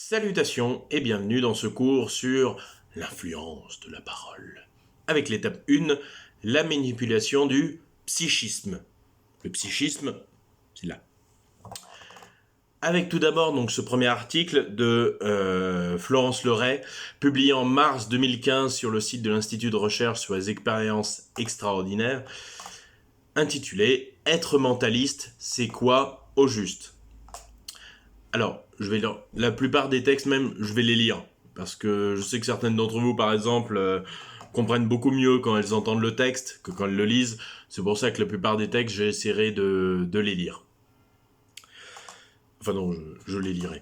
Salutations et bienvenue dans ce cours sur l'influence de la parole. Avec l'étape 1, la manipulation du psychisme. Le psychisme, c'est là. Avec tout d'abord donc ce premier article de Florence Leray, publié en mars 2015 sur le site de l'Institut de recherche sur les expériences extraordinaires, intitulé « Être mentaliste, c'est quoi au juste ?» Alors, je vais lire la plupart des textes même, je vais les lire. Parce que je sais que certaines d'entre vous, par exemple, comprennent beaucoup mieux quand elles entendent le texte que quand elles le lisent. C'est pour ça que la plupart des textes, j'essaierai de les lire. Enfin non, je les lirai.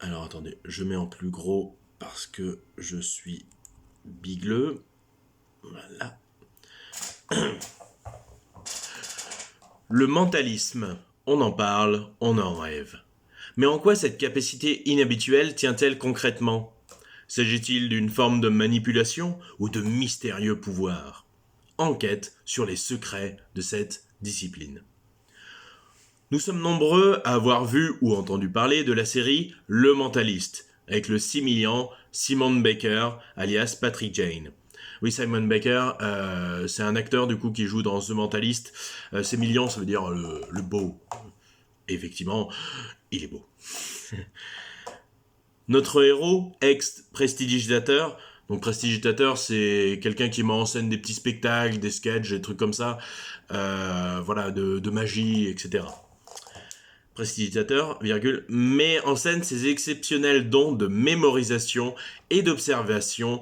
Alors attendez, je mets en plus gros parce que je suis bigleux. Voilà. Le mentalisme, on en parle, on en rêve. Mais en quoi cette capacité inhabituelle tient-elle concrètement ? S'agit-il d'une forme de manipulation ou de mystérieux pouvoir ? Enquête sur les secrets de cette discipline. Nous sommes nombreux à avoir vu ou entendu parler de la série Le Mentaliste, avec le similiant Simon Baker, alias Patrick Jane. Oui, Simon Baker, c'est un acteur du coup qui joue dans The Mentalist. Similiant, ça veut dire le beau. Et effectivement, il est beau. Notre héros, ex-prestidigitateur, donc prestidigitateur, c'est quelqu'un qui met en scène des petits spectacles, des sketchs, des trucs comme ça, voilà, de magie, etc. Prestidigitateur, virgule, met en scène ses exceptionnels dons de mémorisation et d'observation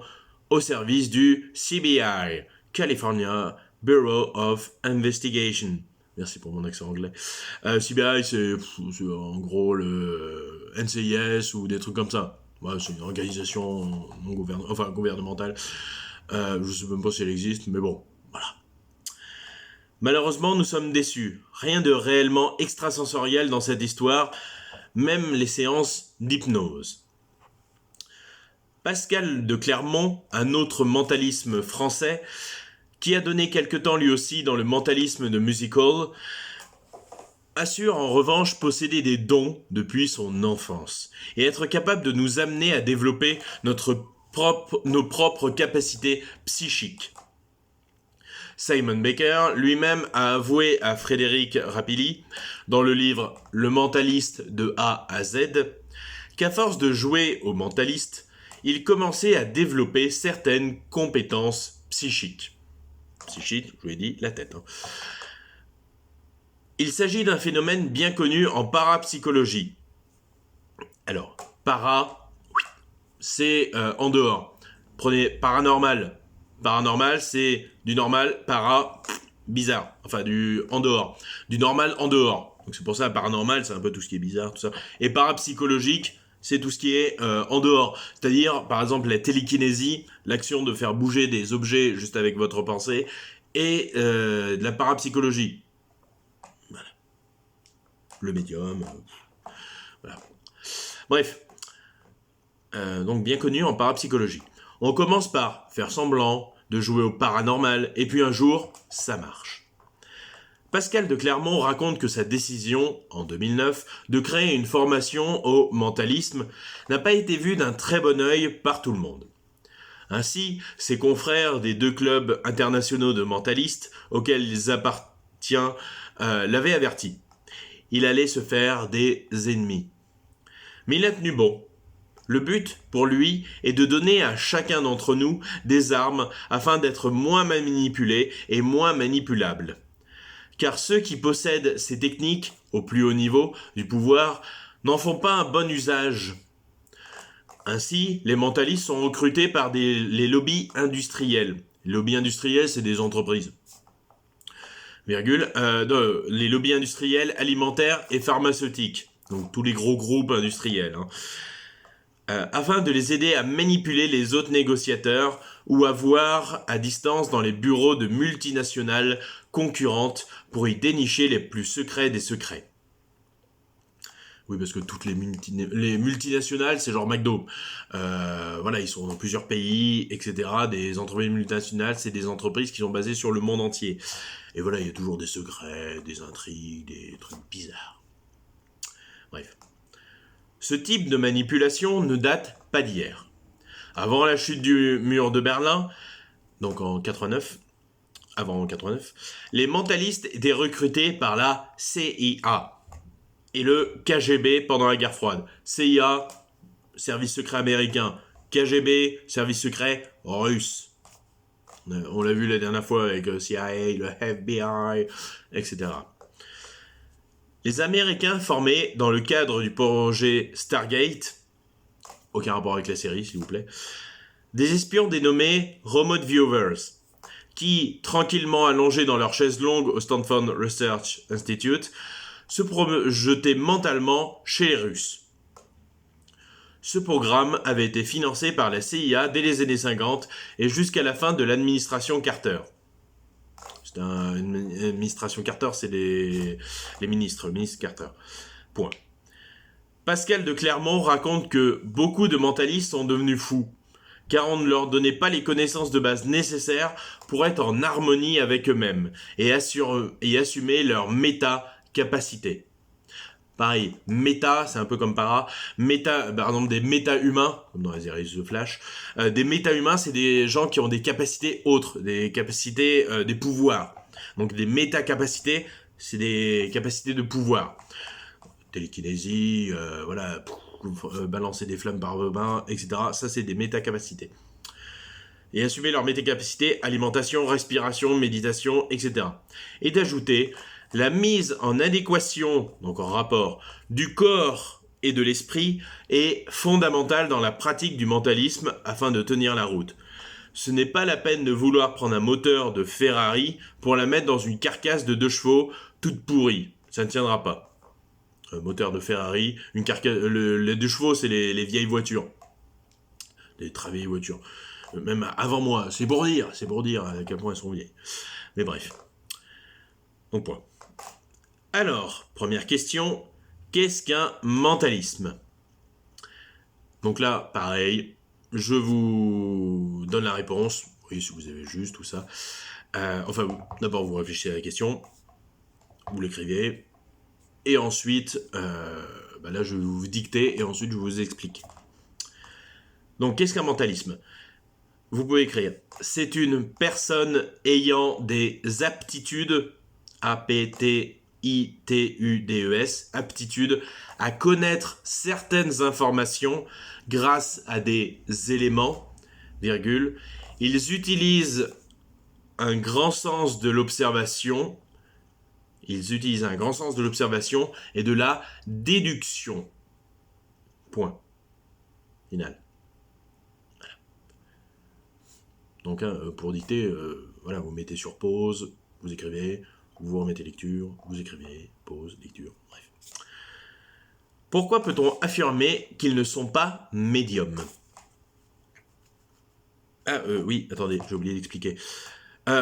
au service du CBI, California Bureau of Investigation. Merci pour mon accent anglais. CBI, c'est en gros le NCIS ou des trucs comme ça. Ouais, c'est une organisation gouvernementale. Je sais même pas si elle existe, mais bon, voilà. Malheureusement, nous sommes déçus. Rien de réellement extrasensoriel dans cette histoire, même les séances d'hypnose. Pascal de Clermont, un autre mentalisme français, qui a donné quelque temps lui aussi dans le mentalisme de musical, assure en revanche posséder des dons depuis son enfance et être capable de nous amener à développer nos propres capacités psychiques. Simon Baker lui-même a avoué à Frédéric Rapilly, dans le livre Le mentaliste de A à Z, qu'à force de jouer au mentaliste, il commençait à développer certaines compétences psychiques. Psychique, je vous l'ai dit, la tête. Il s'agit d'un phénomène bien connu en parapsychologie. Alors, c'est en dehors. Prenez paranormal. Paranormal, c'est du normal, bizarre. Enfin, du en dehors. Du normal en dehors. Donc c'est pour ça, paranormal, c'est un peu tout ce qui est bizarre, tout ça. Et parapsychologique, c'est tout ce qui est en dehors. C'est-à-dire, par exemple, la télékinésie, l'action de faire bouger des objets juste avec votre pensée, et de la parapsychologie. Voilà. Le médium. Voilà. Bref. Donc bien connu en parapsychologie. On commence par faire semblant de jouer au paranormal, et puis un jour, ça marche. Pascal de Clermont raconte que sa décision, en 2009, de créer une formation au mentalisme n'a pas été vue d'un très bon œil par tout le monde. Ainsi, ses confrères des 2 clubs internationaux de mentalistes auxquels il appartient l'avaient averti. Il allait se faire des ennemis. Mais il a tenu bon. Le but, pour lui, est de donner à chacun d'entre nous des armes afin d'être moins manipulés et moins manipulables. Car ceux qui possèdent ces techniques, au plus haut niveau du pouvoir, n'en font pas un bon usage. Ainsi, les mentalistes sont recrutés par les lobbies industriels. Les lobbies industriels, c'est des entreprises. Les lobbies industriels, alimentaires et pharmaceutiques. Donc tous les gros groupes industriels. Afin de les aider à manipuler les autres négociateurs ou à voir à distance dans les bureaux de multinationales concurrentes pour y dénicher les plus secrets des secrets. Oui, parce que toutes les multinationales, c'est genre McDo. Voilà, ils sont dans plusieurs pays, etc. Des entreprises multinationales, c'est des entreprises qui sont basées sur le monde entier. Et voilà, il y a toujours des secrets, des intrigues, des trucs bizarres. Bref. Ce type de manipulation ne date pas d'hier. Avant la chute du mur de Berlin, donc en 89, avant 89, les mentalistes étaient recrutés par la CIA et le KGB pendant la guerre froide. CIA, service secret américain. KGB, service secret russe. On l'a vu la dernière fois avec le CIA, le FBI, etc. Les Américains formaient dans le cadre du projet Stargate, aucun rapport avec la série s'il vous plaît, des espions dénommés Remote Viewers, qui, tranquillement allongés dans leur chaise longue au Stanford Research Institute, se projetaient mentalement chez les Russes. Ce programme avait été financé par la CIA dès les années 50 et jusqu'à la fin de l'administration Carter. Une administration Carter, c'est les ministres, le ministre Carter. Point. Pascal de Clermont raconte que beaucoup de mentalistes sont devenus fous, car on ne leur donnait pas les connaissances de base nécessaires pour être en harmonie avec eux-mêmes et assumer leur méta-capacité. Pareil, méta, c'est un peu comme para. Méta, par exemple, des méta-humains, comme dans les séries de Flash. Des méta-humains, c'est des gens qui ont des capacités autres, des capacités, des pouvoirs. Donc des méta-capacités, c'est des capacités de pouvoir. Télékinésie, voilà, balancer des flammes par vos mains, etc. Ça, c'est des méta-capacités. Et assumer leur méta-capacités, alimentation, respiration, méditation, etc. Et d'ajouter la mise en adéquation, donc en rapport, du corps et de l'esprit est fondamentale dans la pratique du mentalisme afin de tenir la route. Ce n'est pas la peine de vouloir prendre un moteur de Ferrari pour la mettre dans une carcasse de 2 chevaux toute pourrie. Ça ne tiendra pas. Un moteur de Ferrari, une carcasse, les 2 chevaux, c'est les vieilles voitures. Les très vieilles voitures. Même avant moi, c'est pour dire à quel point elles sont vieilles. Mais bref. Donc point. Alors, première question, qu'est-ce qu'un mentalisme ? Donc là, pareil, je vous donne la réponse. Oui, si vous avez juste tout ça. D'abord, vous réfléchissez à la question, vous l'écrivez, et ensuite, là, je vais vous dicter, et ensuite, je vous explique. Donc, qu'est-ce qu'un mentalisme ? Vous pouvez écrire. C'est une personne ayant des aptitudes, aptitudes, aptitude à connaître certaines informations grâce à des éléments, virgule. Ils utilisent un grand sens de l'observation. Ils utilisent un grand sens de l'observation et de la déduction. Point. Final. Voilà. Donc, pour dicter, vous mettez sur pause, vous écrivez. Vous remettez lecture, vous écrivez, pause, lecture, bref. Pourquoi peut-on affirmer qu'ils ne sont pas médiums ? Oui, attendez, j'ai oublié d'expliquer.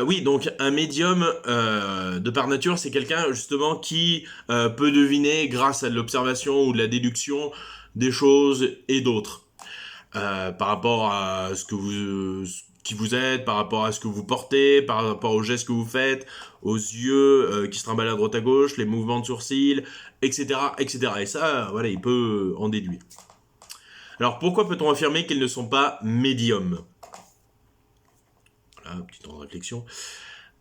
Oui, donc un médium, de par nature, c'est quelqu'un justement qui peut deviner, grâce à de l'observation ou de la déduction, des choses et d'autres. Par rapport à qui vous êtes, par rapport à ce que vous portez, par rapport aux gestes que vous faites, aux yeux qui se trimballent à droite à gauche, les mouvements de sourcils, etc., etc. Et ça, voilà, il peut en déduire. Alors, pourquoi peut-on affirmer qu'ils ne sont pas médiums ? Voilà, un petit temps de réflexion.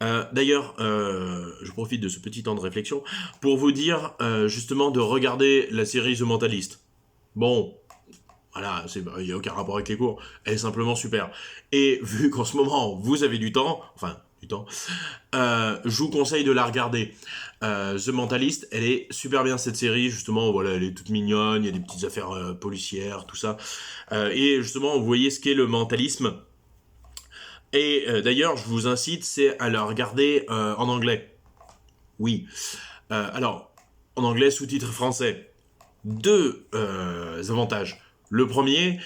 D'ailleurs, je profite de ce petit temps de réflexion pour vous dire justement de regarder la série The Mentalist. Bon, voilà, il n'y a aucun rapport avec les cours, elle est simplement super. Et vu qu'en ce moment, vous avez du temps, je vous conseille de la regarder. The Mentalist, elle est super bien cette série, justement, voilà, elle est toute mignonne, il y a des petites affaires policières, tout ça. Et justement, vous voyez ce qu'est le mentalisme. Et d'ailleurs, je vous incite, c'est à la regarder en anglais. Oui. Alors, en anglais, sous-titres français. 2 avantages. Le premier,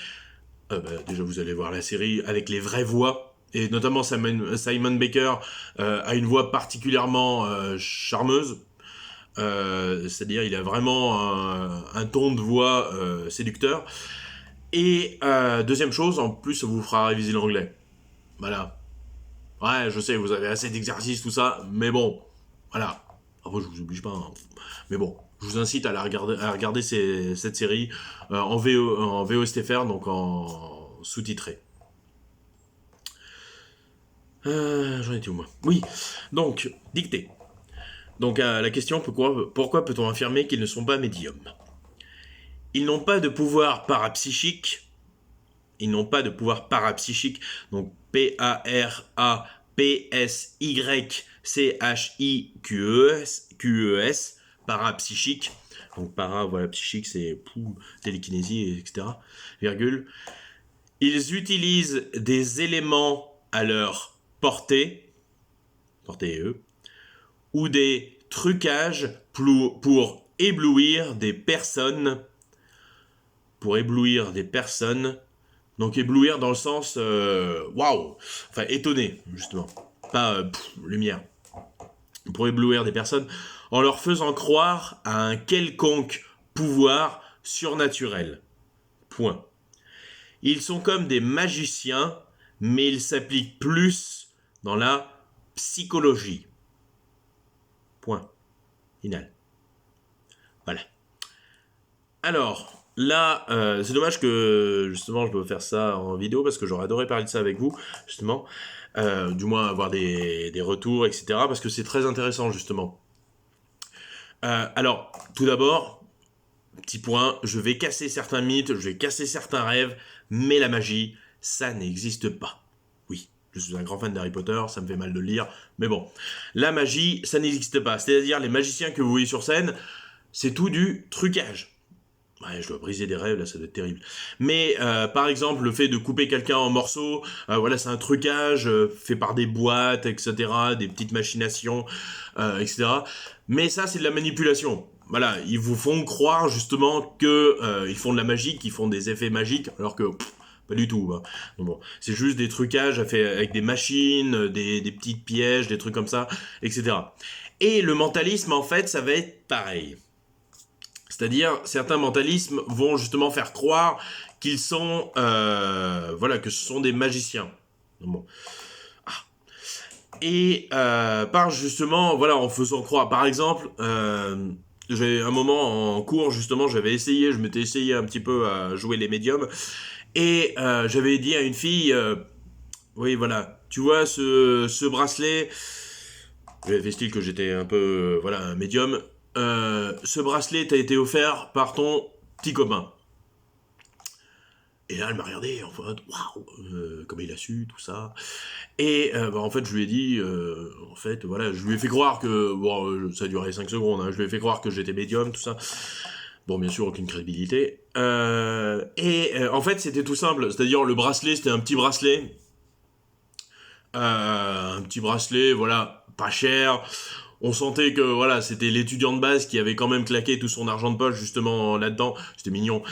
déjà vous allez voir la série avec les vraies voix, et notamment Simon Baker a une voix particulièrement charmeuse, c'est-à-dire il a vraiment un ton de voix séducteur. Et deuxième chose, en plus ça vous fera réviser l'anglais. Voilà. Ouais, je sais, vous avez assez d'exercices, tout ça, mais bon, voilà. Après, je vous oblige pas, hein. Mais bon, Je vous incite à regarder cette série en VOSTFR, donc en sous-titré. J'en étais où moi? Oui, donc, dictée. Donc la question, pourquoi peut-on affirmer qu'ils ne sont pas médiums? Ils n'ont pas de pouvoir parapsychique. Ils n'ont pas de pouvoir parapsychique. Donc P-A-R-A-P-S-Y-C-H-I-Q-E-S, parapsychique. Donc voilà, psychique, c'est télékinésie, etc. Virgule. Ils utilisent des éléments à leur portée, eux, ou des trucages pour éblouir des personnes. Donc éblouir dans le sens waouh, enfin étonné justement, pas lumière. Pour éblouir des personnes en leur faisant croire à un quelconque pouvoir surnaturel. Point. Ils sont comme des magiciens, mais ils s'appliquent plus dans la psychologie. Point. Final. Voilà. Alors, là, c'est dommage que justement je dois faire ça en vidéo parce que j'aurais adoré parler de ça avec vous, justement. Du moins avoir des retours, etc. Parce que c'est très intéressant, justement. Alors, tout d'abord, petit point, je vais casser certains mythes, je vais casser certains rêves, mais la magie, ça n'existe pas. Oui, je suis un grand fan d'Harry Potter, ça me fait mal de le lire, mais bon. La magie, ça n'existe pas. C'est-à-dire, les magiciens que vous voyez sur scène, c'est tout du trucage. Ouais, je dois briser des rêves, là, ça doit être terrible. Mais, par exemple, le fait de couper quelqu'un en morceaux, voilà, c'est un trucage fait par des boîtes, etc., des petites machinations, etc. Mais ça, c'est de la manipulation. Voilà, ils vous font croire, justement, que ils font de la magie, qu'ils font des effets magiques, alors que... pas du tout. Hein. Bon, c'est juste des trucages avec des machines, des petits pièges, des trucs comme ça, etc. Et le mentalisme, en fait, ça va être pareil. C'est-à-dire, certains mentalismes vont justement faire croire qu'ils sont, voilà, que ce sont des magiciens. Bon. Ah. Et par justement, voilà, en faisant croire, par exemple, j'ai un moment en cours justement, je m'étais essayé un petit peu à jouer les médiums, et j'avais dit à une fille, oui, voilà, tu vois ce bracelet, j'avais fait style que j'étais un peu, voilà, un médium. Ce bracelet t'a été offert par ton petit copain. Et là, elle m'a regardé en mode waouh, comment il a su, tout ça. Et en fait, je lui ai dit, en fait, voilà, je lui ai fait croire que, bon, ça a duré 5 secondes, hein, je lui ai fait croire que j'étais médium, tout ça. Bon, bien sûr, aucune crédibilité. En fait, c'était tout simple. C'est-à-dire, le bracelet, c'était un petit bracelet. Voilà, pas cher. On sentait que voilà, c'était l'étudiant de base qui avait quand même claqué tout son argent de poche justement là-dedans. C'était mignon.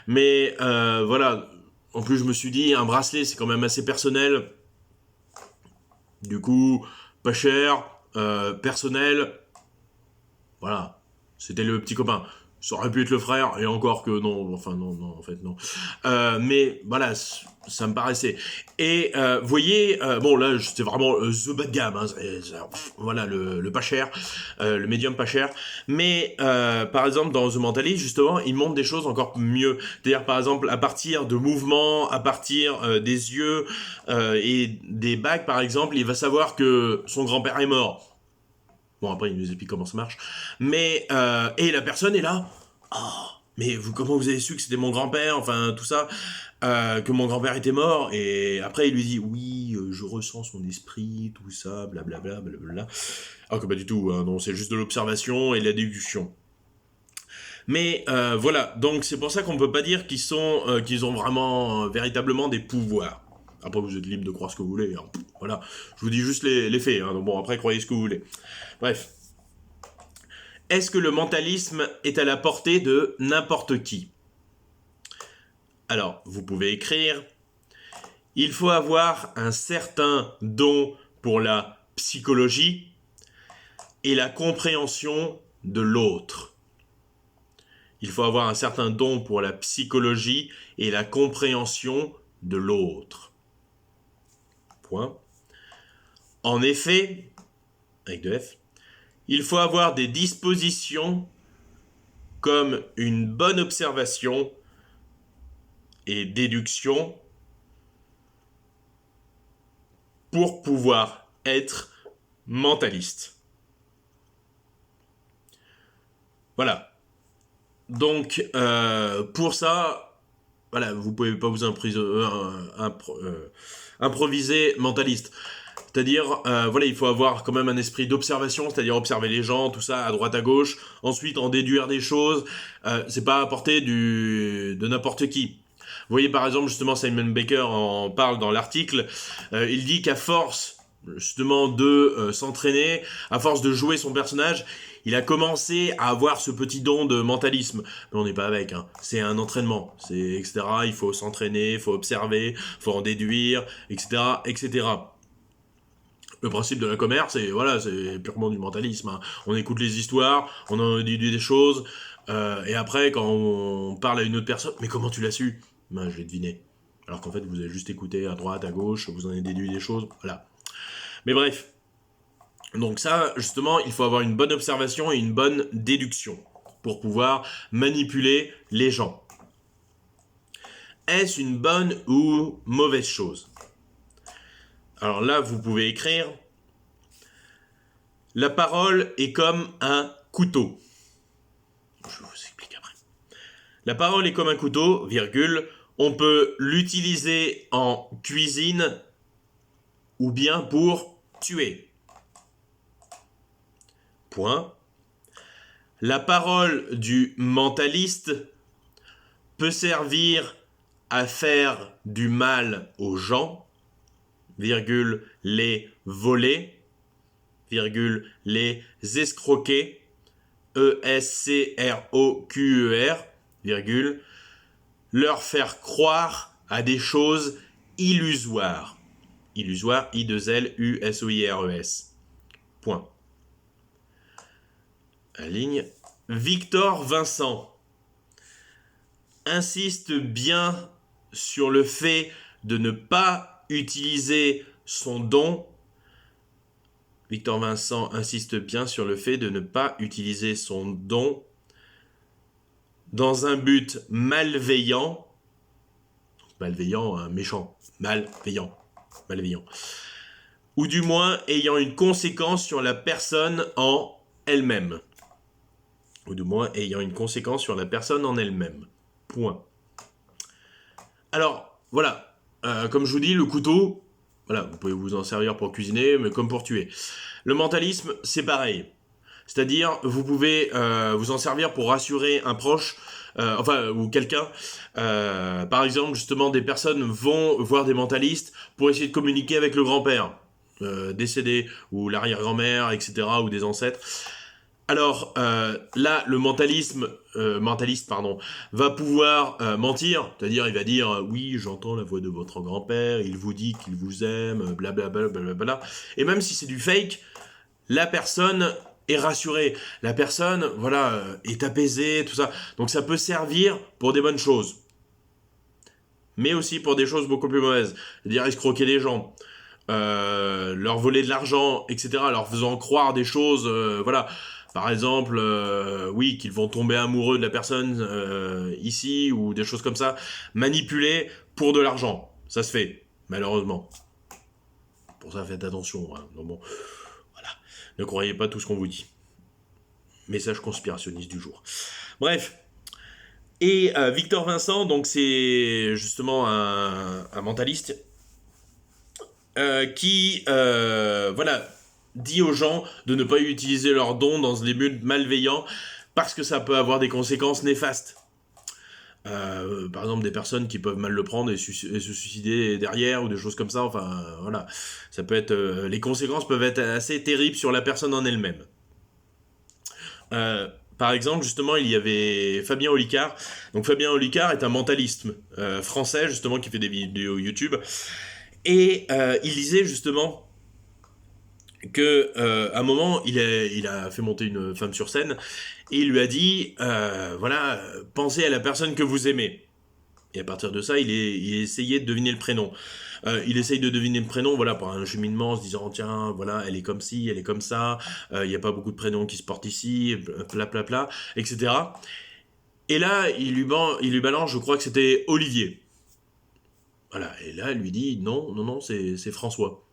Mais voilà, en plus je me suis dit, un bracelet c'est quand même assez personnel. Du coup, pas cher, personnel. Voilà, c'était le petit copain. Ça aurait pu être le frère, et encore que non, enfin non, en fait non. Mais voilà, ça me paraissait. Et vous voyez, bon là, c'était vraiment the bas de gamme, hein, voilà, le pas cher, le médium pas cher. Mais par exemple, dans The Mentalist, justement, il montre des choses encore mieux. C'est-à-dire, par exemple, à partir de mouvements, à partir des yeux et des bagues, par exemple, il va savoir que son grand-père est mort. Bon, après, il nous explique comment ça marche. Mais, et la personne est là. Oh, mais comment vous avez su que c'était mon grand-père, enfin, tout ça, que mon grand-père était mort. Et après, il lui dit, oui, je ressens son esprit, tout ça, blablabla, blablabla. Alors que pas du tout, hein, non, c'est juste de l'observation et de la déduction. Mais voilà, donc c'est pour ça qu'on peut pas dire qu'ils ont vraiment, véritablement des pouvoirs. Après, vous êtes libre de croire ce que vous voulez. Hein. Voilà, je vous dis juste les faits. Hein. Donc bon, après, croyez ce que vous voulez. Bref. Est-ce que le mentalisme est à la portée de n'importe qui? Alors, vous pouvez écrire. Il faut avoir un certain don pour la psychologie et la compréhension de l'autre. Il faut avoir un certain don pour la psychologie et la compréhension de l'autre. Point. En effet, avec deux F, il faut avoir des dispositions comme une bonne observation et déduction pour pouvoir être mentaliste. Voilà. Donc, pour ça, voilà, vous pouvez pas vous improviser mentaliste. C'est-à-dire, voilà, il faut avoir quand même un esprit d'observation, c'est-à-dire observer les gens, tout ça, à droite, à gauche. Ensuite, en déduire des choses. C'est pas apporter de n'importe qui. Vous voyez, par exemple, justement, Simon Baker en parle dans l'article. Il dit qu'à force, justement, de s'entraîner, à force de jouer son personnage, il a commencé à avoir ce petit don de mentalisme. Mais on n'est pas avec, hein. C'est un entraînement, c'est etc. Il faut s'entraîner, il faut observer, il faut en déduire, etc., etc. Le principe de la commerce, c'est purement du mentalisme, hein. On écoute les histoires, on en déduit des choses, et après, quand on parle à une autre personne, mais comment tu l'as su ? Ben, je l'ai deviné. Alors qu'en fait, vous avez juste écouté à droite, à gauche, vous en avez déduit des choses, voilà. Mais bref. Donc ça, justement, il faut avoir une bonne observation et une bonne déduction pour pouvoir manipuler les gens. Est-ce une bonne ou mauvaise chose ? Alors là, vous pouvez écrire « La parole est comme un couteau ». Je vous explique après. La parole est comme un couteau, virgule, on peut l'utiliser en cuisine ou bien pour tuer. Point. La parole du mentaliste peut servir à faire du mal aux gens, virgule, les voler, virgule, les escroquer, E-S-C-R-O-Q-E-R, virgule, leur faire croire à des choses illusoires. Illusoire, I-2-L-U-S-O-I-R-E-S. Point. La ligne. Victor Vincent insiste bien sur le fait de ne pas utiliser son don. Victor Vincent insiste bien sur le fait de ne pas utiliser son don dans un but malveillant. Malveillant, méchant. Malveillant. Ou du moins ayant une conséquence sur la personne en elle-même. Point. Alors, voilà. Comme je vous dis, le couteau, voilà, vous pouvez vous en servir pour cuisiner, mais comme pour tuer. Le mentalisme, c'est pareil. C'est-à-dire, vous pouvez vous en servir pour rassurer un proche, ou quelqu'un. Par exemple, justement, des personnes vont voir des mentalistes pour essayer de communiquer avec le grand-père décédé, ou l'arrière-grand-mère, etc., ou des ancêtres. Alors, là, le mentaliste, va pouvoir mentir, c'est-à-dire il va dire « Oui, j'entends la voix de votre grand-père, il vous dit qu'il vous aime, blablabla, blablabla. » Et même si c'est du fake, la personne est rassurée, la personne, est apaisée, tout ça. Donc ça peut servir pour des bonnes choses, mais aussi pour des choses beaucoup plus mauvaises, c'est-à-dire escroquer les gens, leur voler de l'argent, etc., leur faisant croire des choses, Par exemple, qu'ils vont tomber amoureux de la personne ici, ou des choses comme ça. Manipuler pour de l'argent. Ça se fait, malheureusement. Pour ça, faites attention. Hein. Donc bon, voilà. Ne croyez pas tout ce qu'on vous dit. Message conspirationniste du jour. Bref. Et Victor Vincent, donc c'est justement un mentaliste qui, dit aux gens de ne pas utiliser leurs dons dans des buts malveillants parce que ça peut avoir des conséquences néfastes. Par exemple, des personnes qui peuvent mal le prendre et se suicider derrière, ou des choses comme ça. Ça peut être, les conséquences peuvent être assez terribles sur la personne en elle-même. Par exemple, justement, il y avait Fabien Olicard. Donc Fabien Olicard est un mentaliste français, justement, qui fait des vidéos YouTube. Et il disait justement que à un moment il a fait monter une femme sur scène et il lui a dit pensez à la personne que vous aimez, et à partir de ça il essayait de deviner le prénom. Il essaye de deviner le prénom par un cheminement en se disant tiens elle est comme ci, elle est comme ça, il n'y a pas beaucoup de prénoms qui se portent ici, etc. Et là, il lui balance, je crois que c'était Olivier. Voilà, et là, elle lui dit, non, non, non, c'est François,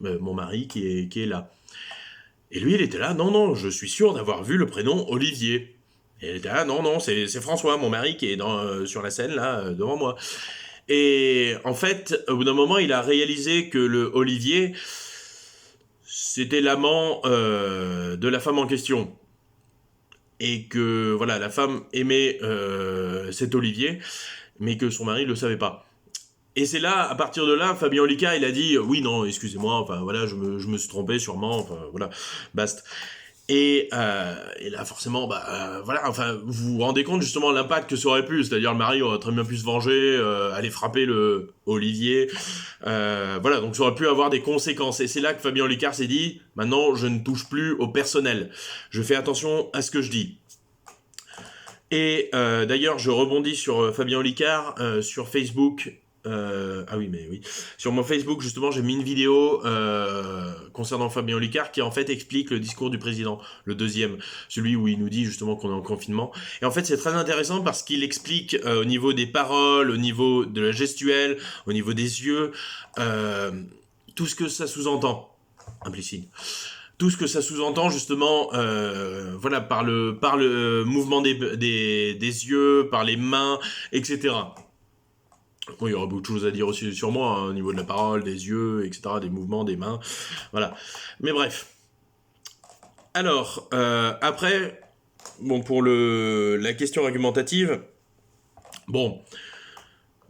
mon mari qui est là. Et lui, il était là, non, non, je suis sûr d'avoir vu le prénom Olivier. Et elle était là, non, non, c'est François, mon mari qui est sur la scène, là, devant moi. Et en fait, au bout d'un moment, il a réalisé que le Olivier, c'était l'amant de la femme en question. Et que, voilà, la femme aimait cet Olivier, mais que son mari ne le savait pas. Et c'est là, à partir de là, Fabien Olicard, il a dit oui, non, excusez-moi, enfin voilà, je me suis trompé sûrement, enfin voilà, basta. Et là, forcément, voilà, enfin, vous vous rendez compte justement l'impact que ça aurait pu, c'est-à-dire le mari aurait très bien pu se venger, aller frapper le Olivier, voilà, donc ça aurait pu avoir des conséquences. Et c'est là que Fabien Olicard s'est dit, maintenant, je ne touche plus au personnel, je fais attention à ce que je dis. Et d'ailleurs, je rebondis sur Fabien Olicard, sur Facebook. Ah oui, mais oui. Sur mon Facebook, justement, j'ai mis une vidéo concernant Fabien Olicard qui en fait explique le discours du président, le deuxième, celui où il nous dit justement qu'on est en confinement. Et en fait, c'est très intéressant parce qu'il explique au niveau des paroles, au niveau de la gestuelle, au niveau des yeux, tout ce que ça sous-entend, implicite. Tout ce que ça sous-entend justement, voilà, par le mouvement des yeux, par les mains, etc. Bon, il y aura beaucoup de choses à dire aussi sur moi, hein, au niveau de la parole, des yeux, etc., des mouvements, des mains, voilà. Mais bref. Alors, après, bon, pour la question argumentative, bon,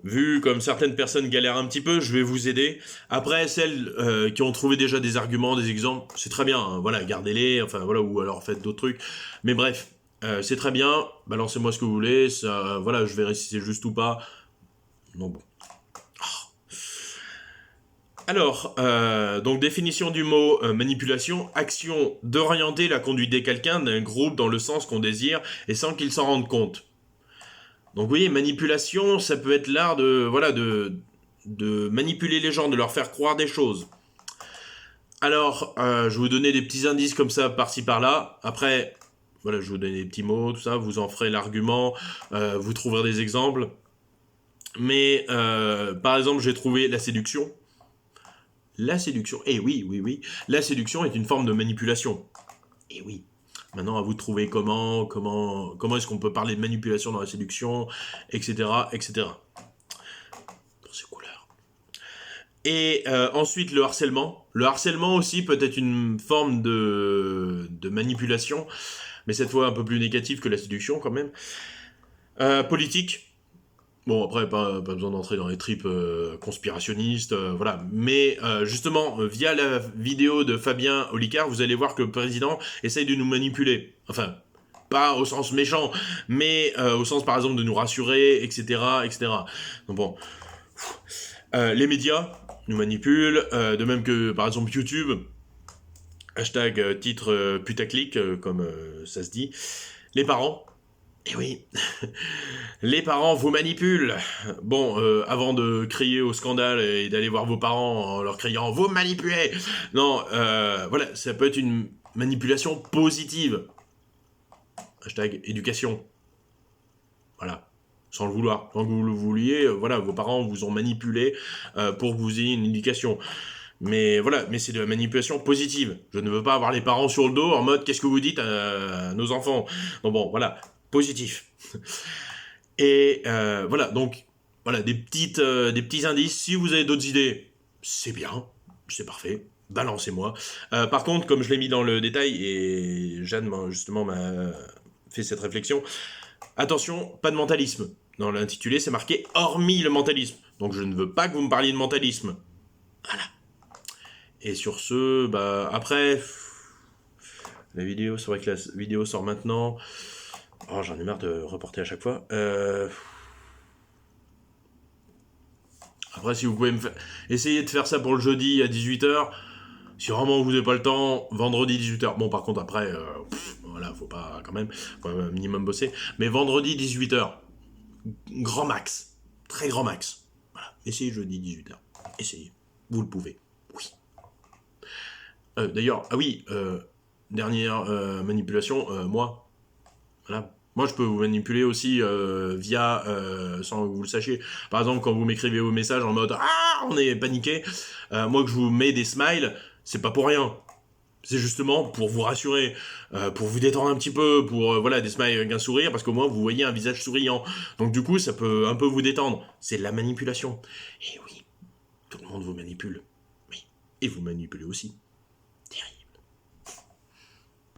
vu comme certaines personnes galèrent un petit peu, je vais vous aider. Après, celles qui ont trouvé déjà des arguments, des exemples, c'est très bien, hein, voilà, gardez-les, enfin voilà, ou alors faites d'autres trucs. Mais bref, c'est très bien, balancez-moi ce que vous voulez, ça, voilà, je verrai si c'est juste ou pas. Non, bon. Alors, donc définition du mot manipulation, action d'orienter la conduite de quelqu'un d'un groupe dans le sens qu'on désire et sans qu'il s'en rende compte. Donc vous voyez, manipulation, ça peut être l'art de manipuler les gens, de leur faire croire des choses. Alors, je vais vous donner des petits indices comme ça, par-ci par-là. Après, voilà, je vais vous donner des petits mots, tout ça, vous en ferez l'argument, vous trouverez des exemples. Mais, par exemple, j'ai trouvé la séduction. La séduction, eh oui, oui, oui, la séduction est une forme de manipulation. Eh oui. Maintenant, à vous de trouver comment est-ce qu'on peut parler de manipulation dans la séduction, etc., etc. Pour ces couleurs. Et ensuite, le harcèlement. Le harcèlement aussi peut être une forme de manipulation, mais cette fois un peu plus négative que la séduction quand même. Politique. Bon, après, pas besoin d'entrer dans les tripes conspirationnistes, voilà. Mais justement, via la vidéo de Fabien Olicard, vous allez voir que le président essaye de nous manipuler. Enfin, pas au sens méchant, mais au sens, par exemple, de nous rassurer, etc., etc. Donc bon. Les médias nous manipulent, de même que, par exemple, YouTube, hashtag titre putaclic, comme ça se dit. Les parents. Eh oui, les parents vous manipulent. Bon, avant de crier au scandale et d'aller voir vos parents en leur criant vous me manipulez. Non, voilà, ça peut être une manipulation positive. Hashtag éducation. Voilà, sans le vouloir. Quand vous le vouliez, voilà, vos parents vous ont manipulé pour que vous ayez une éducation. Mais voilà, mais c'est de la manipulation positive. Je ne veux pas avoir les parents sur le dos en mode qu'est-ce que vous dites à nos enfants. Donc bon, voilà, positif. Et voilà, donc voilà, des petits indices. Si vous avez d'autres idées, c'est bien, c'est parfait. Balancez-moi. Par contre, comme je l'ai mis dans le détail, et Jeanne justement m'a fait cette réflexion, attention, pas de mentalisme. Dans l'intitulé, c'est marqué hormis le mentalisme. Donc je ne veux pas que vous me parliez de mentalisme. Voilà. Et sur ce, après, la vidéo, c'est vrai que la vidéo sort maintenant. Oh, j'en ai marre de reporter à chaque fois. Après, si vous pouvez essayer de faire ça pour le jeudi à 18h. Si vraiment vous n'avez pas le temps, vendredi 18h. Bon, par contre, après, voilà, faut pas quand même, faut un minimum bosser. Mais vendredi 18h, grand max, très grand max. Voilà, essayez jeudi 18h. Essayez, vous le pouvez. Oui. D'ailleurs, ah oui, dernière manipulation, moi. Voilà, Moi, je peux vous manipuler aussi via, sans que vous le sachiez. Par exemple, quand vous m'écrivez vos messages en mode ah, on est paniqué, moi que je vous mets des smiles, c'est pas pour rien. C'est justement pour vous rassurer, pour vous détendre un petit peu, pour voilà des smiles avec un sourire, parce qu'au moins vous voyez un visage souriant. Donc du coup, ça peut un peu vous détendre. C'est de la manipulation. Et oui, tout le monde vous manipule. Oui, et vous manipulez aussi.